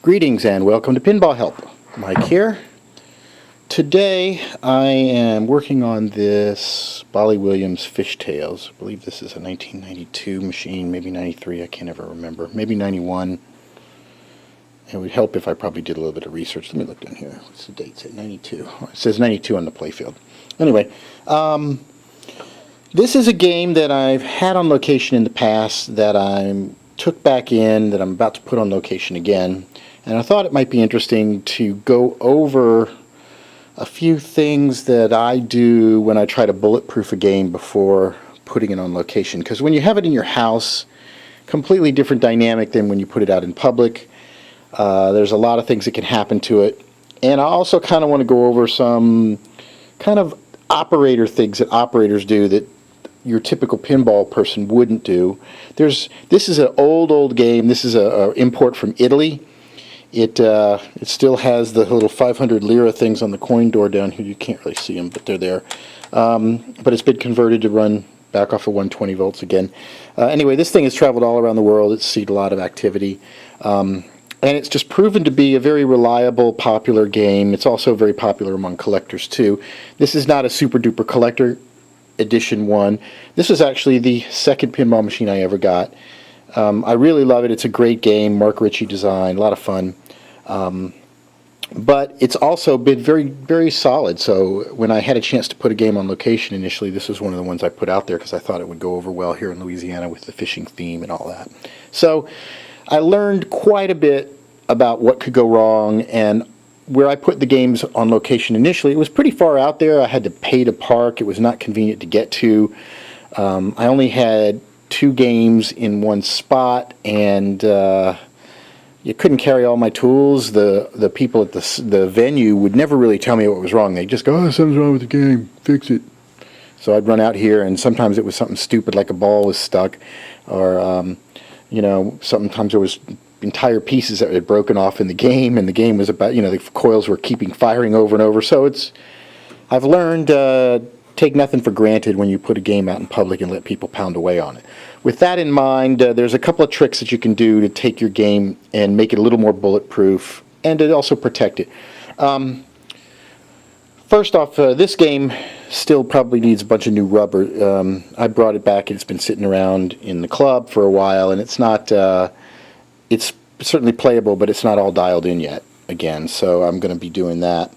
Greetings and welcome to PinballHelp. Mike here. Today I am working on this Bolly Williams Fishtails. I believe this is a 1992 machine, maybe 93, I can't ever remember. Maybe 91. It would help if I probably did a little bit of research. Let me look down here. What's the date? Say 92. It says 92 on the playfield. Anyway, this is a game that I've had on location in the past that I took back in, that I'm about to put on location again. And I thought it might be interesting to go over a few things that I do when I try to bulletproof a game before putting it on location. Because when you have it in your house, completely different dynamic than when you put it out in public. There's a lot of things that can happen to it. And I also kind of want to go over some kind of operator things that operators do that your typical pinball person wouldn't do. This is an old game. This is an import from Italy. It still has the little 500 lira things on the coin door down here. You can't really see them, but they're there. But it's been converted to run back off of 120 volts again. Anyway, this thing has traveled all around the world. It's seen a lot of activity. And it's just proven to be a very reliable, popular game. It's also very popular among collectors, too. This is not a super-duper collector edition one. This is actually the second pinball machine I ever got. I really love it. It's a great game. Mark Ritchie design, a lot of fun. But it's also been very, very solid. So when I had a chance to put a game on location initially, this was one of the ones I put out there because I thought it would go over well here in Louisiana with the fishing theme and all that. So I learned quite a bit about what could go wrong, and where I put the games on location initially, it was pretty far out there. I had to pay to park. It was not convenient to get to. I only had 2 games in one spot, and you couldn't carry all my tools. The people at the venue would never really tell me what was wrong. They'd just go, "Oh, something's wrong with the game. Fix it." So I'd run out here, and sometimes it was something stupid like a ball was stuck, or sometimes there was entire pieces that had broken off in the game, and the game was about, the coils were firing over and over. So I've learned take nothing for granted when you put a game out in public and let people pound away on it. With that in mind, there's a couple of tricks that you can do to take your game and make it a little more bulletproof and to also protect it. First off, this game still probably needs a bunch of new rubber. I brought it back. It's been sitting around in the club for a while, and it's not... it's certainly playable, but it's not all dialed in yet, again, so I'm going to be doing that.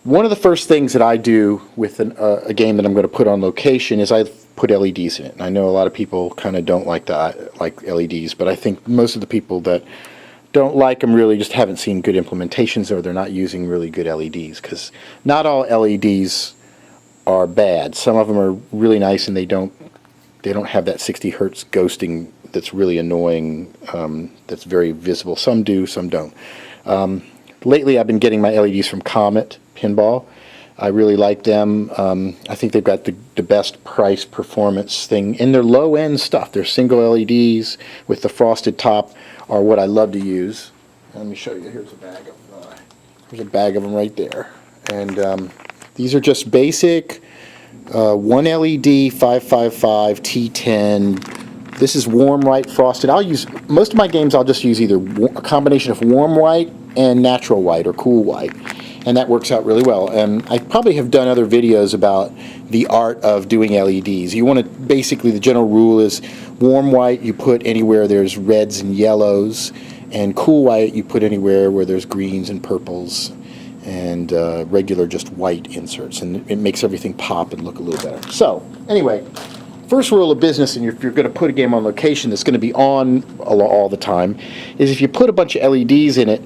One of the first things that I do with a game that I'm going to put on location is I put LEDs in it. And I know a lot of people kind of don't like LEDs, but I think most of the people that don't like them really just haven't seen good implementations, or they're not using really good LEDs, because not all LEDs are bad. Some of them are really nice, and they don't have that 60 hertz ghosting that's really annoying, that's very visible. Some do, some don't. Lately I've been getting my LEDs from Comet Pinball. I really like them. I think they've got the best price performance thing in their low end stuff. Their single LEDs with the frosted top are what I love to use. Let me show you. Here's a bag of them right there. And these are just basic 1 LED 555 T10. This is warm white frosted. I'll use most of my games. I'll just use either a combination of warm white and natural white or cool white, and that works out really well. And I probably have done other videos about the art of doing LEDs. You want to basically, the general rule is warm white you put anywhere there's reds and yellows, and cool white you put anywhere where there's greens and purples, and regular just white inserts, and it makes everything pop and look a little better. So anyway, first rule of business, and if you're going to put a game on location that's going to be on all the time, is if you put a bunch of LEDs in it,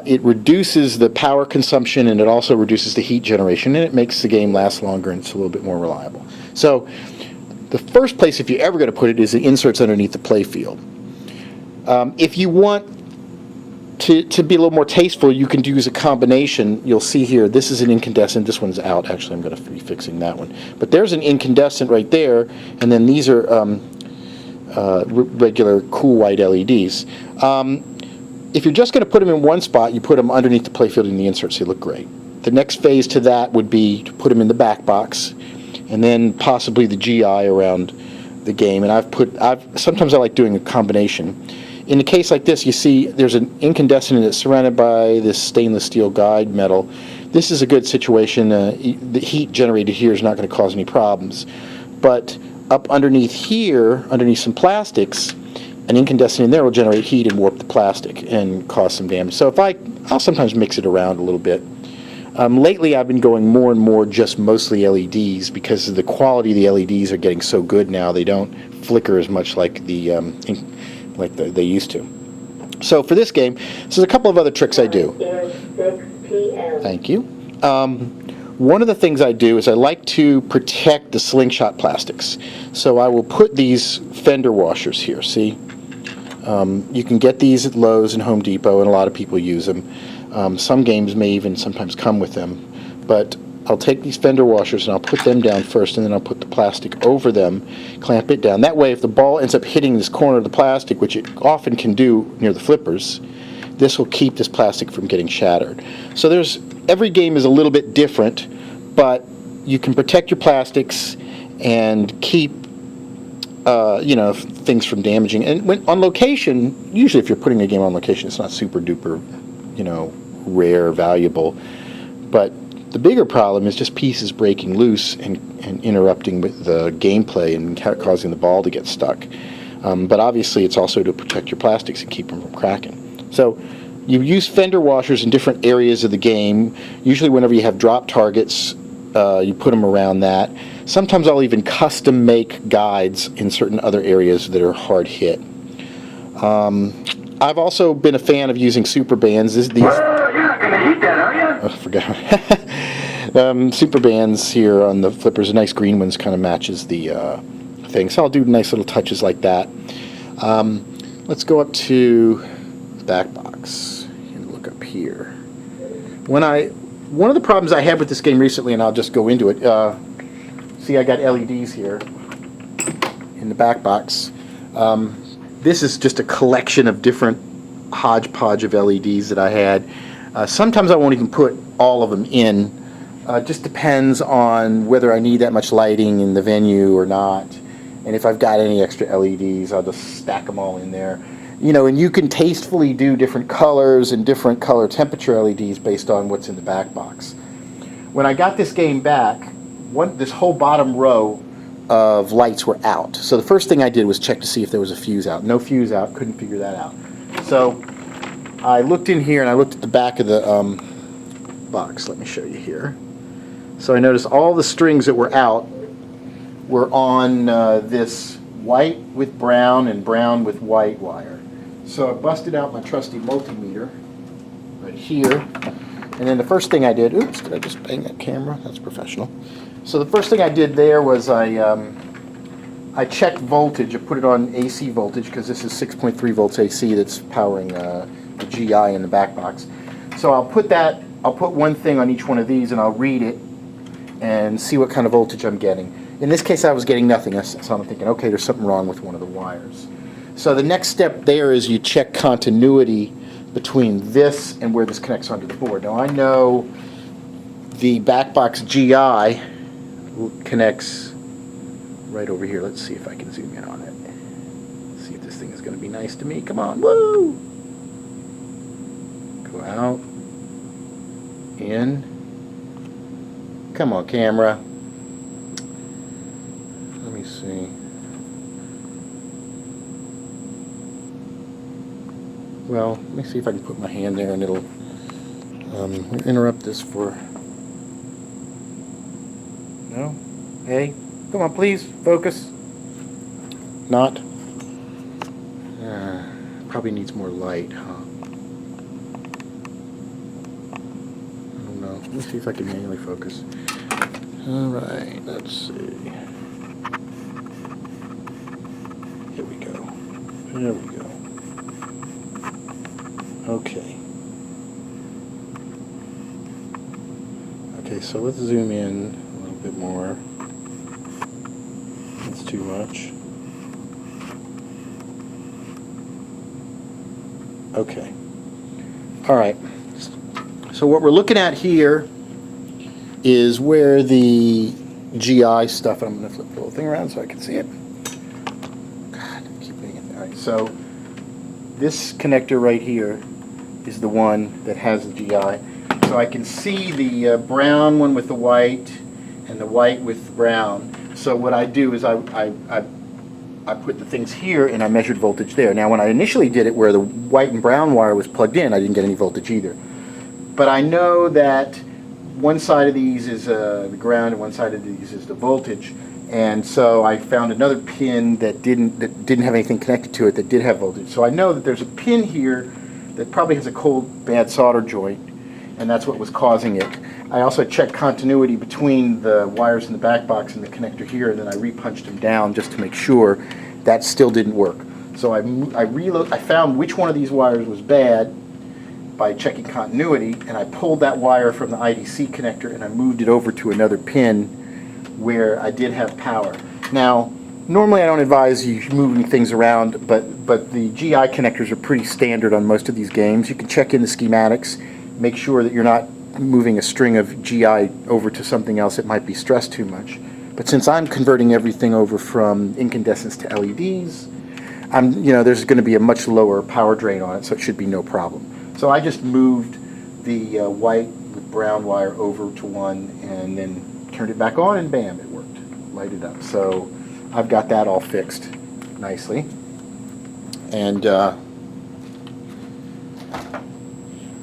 it reduces the power consumption, and it also reduces the heat generation, and it makes the game last longer, and it's a little bit more reliable. So the first place, if you're ever going to put it, is the inserts underneath the playfield. If you want to be a little more tasteful, you can use a combination. You'll see here, this is an incandescent. This one's out. Actually, I'm going to be fixing that one. But there's an incandescent right there, and then these are regular cool white LEDs. If you're just going to put them in one spot, you put them underneath the playfield in the inserts. They look great. The next phase to that would be to put them in the back box, and then possibly the GI around the game. And sometimes I like doing a combination. in a case like this, you see there's an incandescent that's surrounded by this stainless steel guide metal. This is a good situation. The heat generated here is not going to cause any problems. But up underneath here, underneath some plastics, an incandescent in there will generate heat and warp the plastic and cause some damage. So I'll sometimes mix it around a little bit. Lately, I've been going more and more just mostly LEDs because the quality of the LEDs are getting so good now. They don't flicker as much like they used to. So for this game, there's a couple of other tricks I do. Thank you. One of the things I do is I like to protect the slingshot plastics. So I will put these fender washers here, see? You can get these at Lowe's and Home Depot, and a lot of people use them. Some games may even sometimes come with them. But I'll take these fender washers and I'll put them down first, and then I'll put the plastic over them, clamp it down. That way, if the ball ends up hitting this corner of the plastic, which it often can do near the flippers, this will keep this plastic from getting shattered. So every game is a little bit different, but you can protect your plastics and keep things from damaging. And on location, usually if you're putting a game on location, it's not super duper, rare, valuable. But the bigger problem is just pieces breaking loose and interrupting with the gameplay and causing the ball to get stuck. But obviously it's also to protect your plastics and keep them from cracking. So you use fender washers in different areas of the game. Usually whenever you have drop targets, you put them around that. Sometimes I'll even custom make guides in certain other areas that are hard hit. I've also been a fan of using super bands. You're not going to eat that, are you? Oh, I forgot. Super bands here on the flippers, the nice green ones, kind of matches the thing. So I'll do nice little touches like that. Let's go up to the back box and look up here. One of the problems I had with this game recently, and I'll just go into it. See, I got LEDs here in the back box. This is just a collection of different hodgepodge of LEDs that I had. Sometimes I won't even put all of them in. Just depends on whether I need that much lighting in the venue or not. And if I've got any extra LEDs, I'll just stack them all in there. And you can tastefully do different colors and different color temperature LEDs based on what's in the back box. When I got this game back, this whole bottom row of lights were out. So the first thing I did was check to see if there was a fuse out. No fuse out, couldn't figure that out. So I looked in here and I looked at the back of the box. Let me show you here. So I noticed all the strings that were out were on this white with brown and brown with white wire. So I busted out my trusty multimeter right here. And then the first thing I did, oops, did I just bang that camera? That's professional. So the first thing I did there was I checked voltage. I put it on AC voltage because this is 6.3 volts AC that's powering the GI in the back box. So I'll put one thing on each one of these and I'll read it and see what kind of voltage I'm getting. In this case I was getting nothing, so I'm thinking, okay, there's something wrong with one of the wires. So the next step there is you check continuity between this and where this connects onto the board. Now I know the back box GI connects right over here. Let's see if I can zoom in on it. See if this thing is going to be nice to me. Come on, woo! Go out, in. Come on, camera. Let me see. Well, let me see if I can put my hand there and it'll interrupt this for... No? Hey, come on, please, focus. Not? Probably needs more light, huh? I don't know. Let me see if I can manually focus. Alright, let's see. Here we go. There we go. Okay. Okay, so let's zoom in a little bit more. That's too much. Okay. All right. So what we're looking at here is where the GI stuff, and I'm going to flip the whole thing around so I can see it. God, I keep getting it. All right, so this connector right here is the one that has the GI. So I can see the brown one with the white and the white with the brown. So what I do is I put the things here and I measured voltage there. Now when I initially did it where the white and brown wire was plugged in, I didn't get any voltage either. But I know that one side of these is the ground and one side of these is the voltage. And so I found another pin that didn't have anything connected to it that did have voltage. So I know that there's a pin here that probably has a cold, bad solder joint, and that's what was causing it. I also checked continuity between the wires in the back box and the connector here, and then I repunched them down just to make sure. That still didn't work. So I found which one of these wires was bad by checking continuity, and I pulled that wire from the IDC connector and I moved it over to another pin where I did have power. Now, normally I don't advise you moving things around, but the GI connectors are pretty standard on most of these games. You can check in the schematics, make sure that you're not moving a string of GI over to something else that might be stressed too much. But since I'm converting everything over from incandescents to LEDs, there's going to be a much lower power drain on it, so it should be no problem. So I just moved the white with brown wire over to one and then turned it back on, and bam, it worked. Lighted up. So I've got that all fixed nicely. And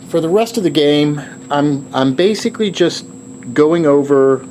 for the rest of the game, I'm basically just going over